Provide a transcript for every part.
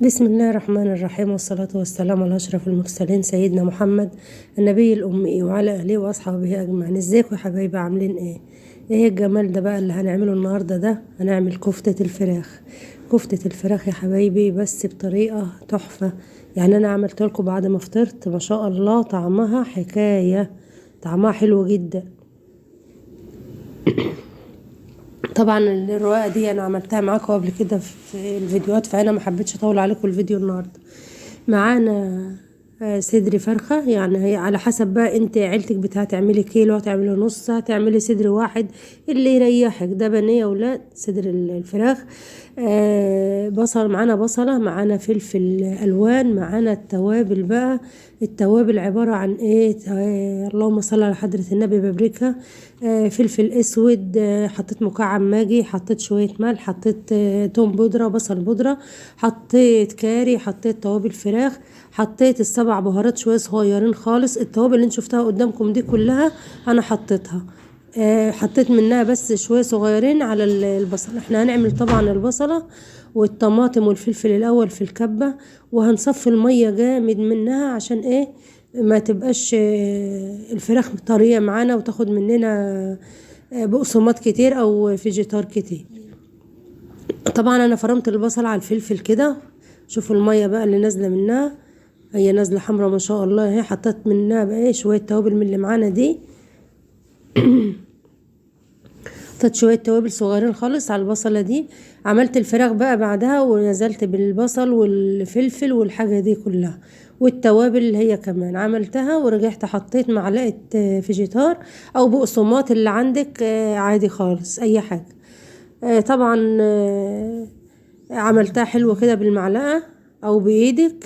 بسم الله الرحمن الرحيم، والصلاة والسلام على أشرف المرسلين سيدنا محمد النبي الأمي وعلى آله وأصحابه أجمعين. ازيكم يا حبايبي؟ عاملين ايه الجمال ده بقى اللي هنعمله النهاردة؟ ده هنعمل كفتة الفراخ. كفتة الفراخ يا حبايبي بس بطريقة تحفة. يعني أنا عملت لكم بعد ما فطرت، ما شاء الله طعمها حكاية، طعمها حلو جدا. طبعا الرواية دي انا عملتها معاكم قبل كده في الفيديوهات، فانا ما حبيتش اطول عليكم الفيديو النهارده. معانا صدر فرخة، يعني هي على حسب بقى انت عيلتك هتعملي كيلو، هتعملي نص، هتعملي صدر واحد، اللي يريحك. ده بنية يا ولاد صدر الفراخ. بصل، معانا بصلة، معانا فلفل الوان، معانا التوابل بقى. التوابل عبارة عن ايه؟ اللهم صل على حضرة النبي. بابريكا، فلفل اسود، حطيت مكعب ماجي، حطيت شوية ملح، حطيت توم بودرة، بصل بودرة، حطيت كاري، حطيت توابل فراخ، حطيت السبع بهارات شوية صغيرين خالص. التوابل اللي انت شفتها قدامكم دي كلها انا حطيتها. حطيت منها بس شوية صغيرين على البصل. احنا هنعمل طبعا البصلة والطماطم والفلفل الاول في الكبة، وهنصفي المية جامد منها عشان ايه؟ ما تبقاش الفراخ طرية معانا وتاخد مننا بقسماط كتير او فيجيتار كتير. طبعا انا فرمت البصل على الفلفل كده. شوفوا المية بقى اللي نازلة منها، هي نازلة حمرا ما شاء الله. اهي حطيت منها بقى ايه؟ شوية توابل من اللي معانا دي. حطيت شوية توابل صغيرين خالص على البصلة دي. عملت الفراخ بقى بعدها، ونزلت بالبصل والفلفل والحاجة دي كلها، والتوابل اللي هي كمان عملتها. ورجعت حطيت معلقة فيجيتار او بقسماط اللي عندك، عادي خالص اي حاجة. طبعا عملتها حلوة كده بالمعلقة او بايدك.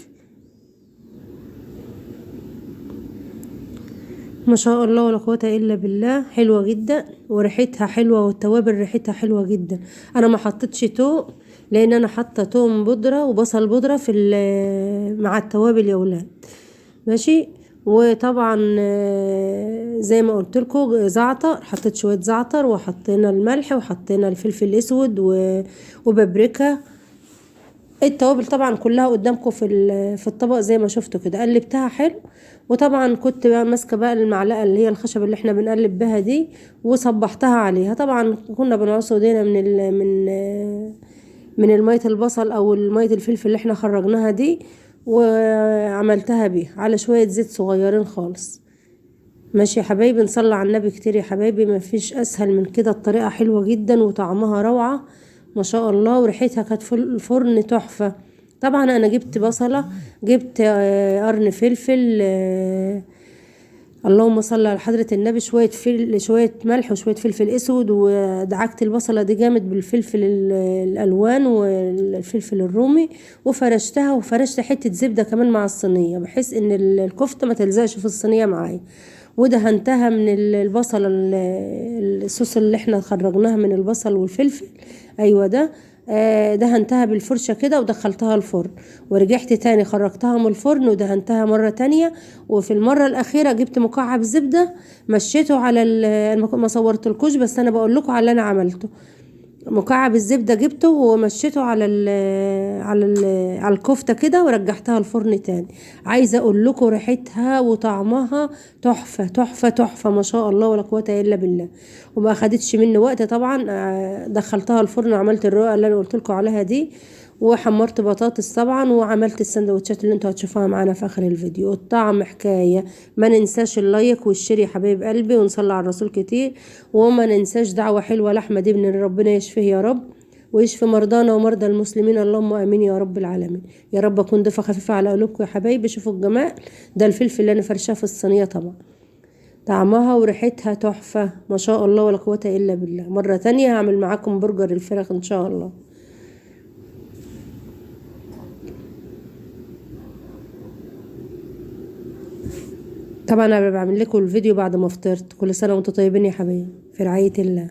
ما شاء الله ولا قوة الا بالله، حلوة جدا وريحتها حلوة، والتوابل ريحتها حلوة جدا. انا ما حطيتش توم لان انا حاطه توم بودرة وبصل بودرة في مع التوابل يا ولاد، ماشي. وطبعا زي ما قلت لكم زعتر، حطيت شوية زعتر، وحطينا الملح، وحطينا الفلفل الاسود وبابريكا. التوابل طبعا كلها قدامكم في الطبق زي ما شفتوا كده. قلبتها حلو، وطبعا كنت بقى ماسكه بقى المعلقه اللي هي الخشب اللي احنا بنقلب بها دي، وصبحتها عليها. طبعا كنا بنعصر ايدينا من المية البصل او المية الفلفل اللي احنا خرجناها دي، وعملتها بيها على شويه زيت صغيرين خالص. ماشي يا حبايبي، نصلي على النبي كتير يا حبايبي، ما فيش اسهل من كده. الطريقه حلوه جدا وطعمها روعه ما شاء الله، وريحتها كانت في الفرن تحفه. طبعا انا جبت بصله، جبت قرن فلفل، اللهم صل على حضره النبي، شويه ملح وشويه فلفل اسود، ودعكت البصله دي جامد بالفلفل الالوان والفلفل الرومي، وفرشتها، وفرشت حته زبده كمان مع الصينيه، بحيث ان الكفته ما تلزقش في الصينيه معايا. ودهنتها من البصل، الصوص اللي احنا خرجناها من البصل والفلفل، ايوه ده. دهنتها بالفرشة كده ودخلتها الفرن، ورجعت تاني خرجتها من الفرن ودهنتها مرة تانية. وفي المرة الأخيرة جبت مكعب زبدة، مشيته على ما صورتلكوش، بس أنا بقول لكم على اللي أنا عملته. مكعب الزبدة جبته ومشيته على الكفتة كده، ورجعتها الفرن تاني. عايزة اقول لكم ريحتها وطعمها تحفة تحفة تحفة ما شاء الله ولا قوة الا بالله. وما اخدتش مني وقت طبعا. دخلتها الفرن وعملت الرقة اللي انا قلت لكم عليها دي، وحمرت بطاطس طبعا، وعملت السندوتشات اللي انتوا هتشوفوها معانا في اخر الفيديو. الطعم حكايه. ما ننساش اللايك والشير يا حبايب قلبي، ونصلي على الرسول كتير. وما ننساش دعوه حلوه لاحمد ابن ربنا يشفيه يا رب، ويشفي مرضانا ومرضى المسلمين، اللهم امين يا رب العالمين. يا رب اكون ضيفه خفيفه على قلوبكم يا حبايبي. شوفوا الجمال ده، الفلفل اللي انا فرشاه في الصينيه طبعا، طعمها وريحتها تحفه ما شاء الله ولا قوه الا بالله. مره تانية هعمل معاكم برجر الفراخ ان شاء الله. طبعا انا بعمل لكم الفيديو بعد ما فطرت. كل سنه وانتم طيبين يا حبايبي، في رعايه الله.